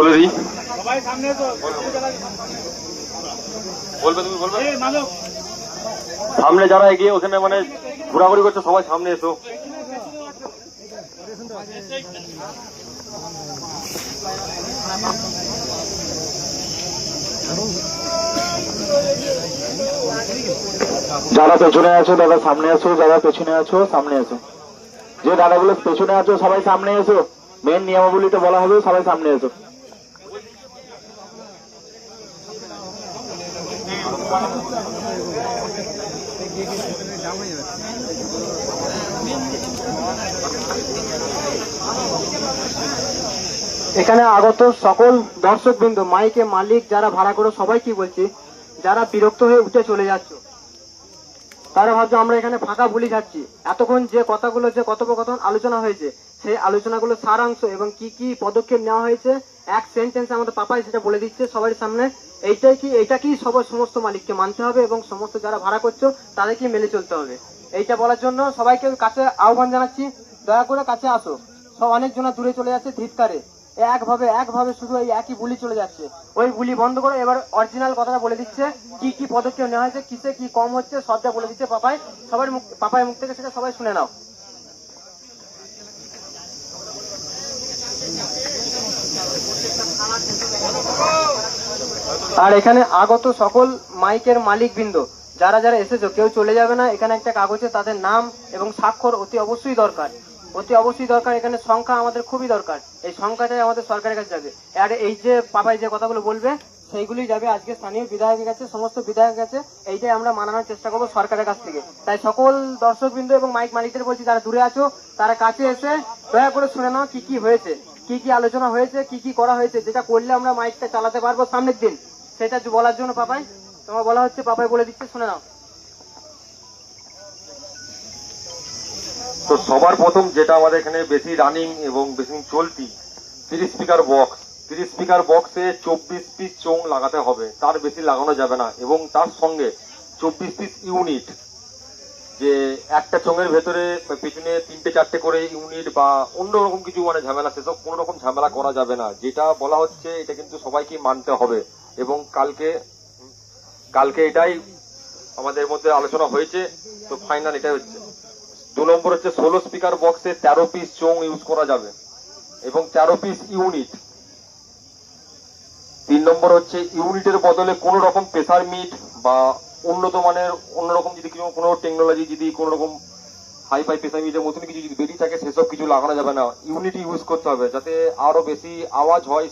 বলে দিই, বলবে তুমি বলবে। সামনে যারা এগিয়ে ওখানে মানে ঘোরাঘুরি করছে সবাই সামনে এসো। যারা পেছনে আছো দাদা সামনে আছো, যারা পেছনে আছো সামনে আছো, যে দাদাগুলো পেছনে আছো সবাই সামনে এসো। মেন নিয়মাবলীতে বলা হবে সবাই সামনে এসো। এখানে আগত সকল দর্শকবৃন্দ, মাইকে মালিক, যারা ভাড়া করে সবাই কি বলছি, যারা বিরক্ত হয়ে উঠে চলে যাচ্ছে, তারা ভাবছো আমরা এখানে ফাঁকা ভুলে যাচ্ছি। এতক্ষণ যে কথাগুলো, যে কথোপকথন আলোচনা হয়েছে, সেই আলোচনাগুলো সারাংশ এবং কি কি পদক্ষেপ নেওয়া হয়েছে এক সেন্টেন্সে আমাদের পাপাই সেটা বলে দিচ্ছে সবার সামনে। এইটা কি সবার সমস্ত মালিককে মানতে হবে এবং সমস্ত যারা ভাড়া করছো তাদেরকে মেনে চলতে হবে। এইটা বলার জন্য সবাইকে কাছে আহ্বান জানাচ্ছি, দয়া করে কাছে আসো। সব অনেকজনা দূরে চলে যাচ্ছে ধিৎকারে, একভাবে শুধু এই একই বুলি চলে যাচ্ছে। ওই বুলি বন্ধ করে এবার অরিজিনাল কথাটা বলে দিচ্ছে, কি কি পদক্ষেপ নেওয়া হয়েছে, কিসে কি কম হচ্ছে, সবটা বলে দিচ্ছে পাপাই। পাপাই মুখ থেকে সেটা সবাই শুনে নাও। আর এখানে আগত সকল মাইকের মালিক বৃন্দ, যারা যারা এসেছো কেউ চলে যাবে না। এখানে একটা কাগজে তাদের নাম এবং স্বাক্ষর অতি অবশ্যই দরকার, অতি অবশ্যই দরকার। এখানে সংখ্যা আমাদের খুবই দরকার, এই সংখ্যাটাই আমাদের সরকারের কাছে যাবে। আর এই যে পাপাই যে কথাগুলো বলবে সেইগুলি যাবে আজকে স্থানীয় বিধায়কের কাছে, সমস্ত বিধায়কের কাছে। এইটাই আমরা মানানোর চেষ্টা করবো সরকারের কাছ থেকে। তাই সকল দর্শকবৃন্দ এবং মাইক মালিকদের বলছি, যারা দূরে আছো তারা কাছে এসে দয়া করে শুনে নাও কি কি হয়েছে, কি কি আলোচনা হয়েছে, কি কি করা হয়েছে, যেটা করলে আমরা মাইকটা চালাতে পারবো সামনের দিন, সেটা বলার জন্য পাপাই তোমার বলা হচ্ছে। পাপাই বলে দিচ্ছে, শুনে নাও। তো সবার প্রথম যেটা আমাদের এখানে বেশি রানিং এবং বেশি চলতি 30 স্পিকার বক্স। 30 স্পিকার বক্সে 24 পিস চোং লাগাতে হবে, তার বেশি লাগানো যাবে না। এবং তার সঙ্গে 24 পিস ইউনিট, যে একটা চোঙের ভেতরে পিছনে 3-4টে করে ইউনিট বা অন্যরকম কিছু মানে ঝামেলা, সেসব কোন রকম ঝামেলা করা যাবে না। যেটা বলা হচ্ছে এটা কিন্তু সবাইকে মানতে হবে। এবং কালকে এটাই আমাদের মধ্যে আলোচনা হয়েছে, তো ফাইনাল এটাই হচ্ছে। 2 নম্বর হচ্ছে 16 স্পিকার বক্সে 13 পিস চোং ইউজ করা যাবে এবং 13 পিস ইউনিট। 3 নম্বর হচ্ছে ইউনিটের বদলে কোন রকম প্রেসার মিট বা উন্নত মানের অন্যরকম যদি কোনো টেকনোলজি, যদি কোন রকম হাই প্রেসার মিটের মতন কিছু যদি বেরিয়ে থাকে, সেসব কিছু লাগানো যাবে না। ইউনিট ইউজ করতে হবে যাতে আরো বেশি আওয়াজ হয়।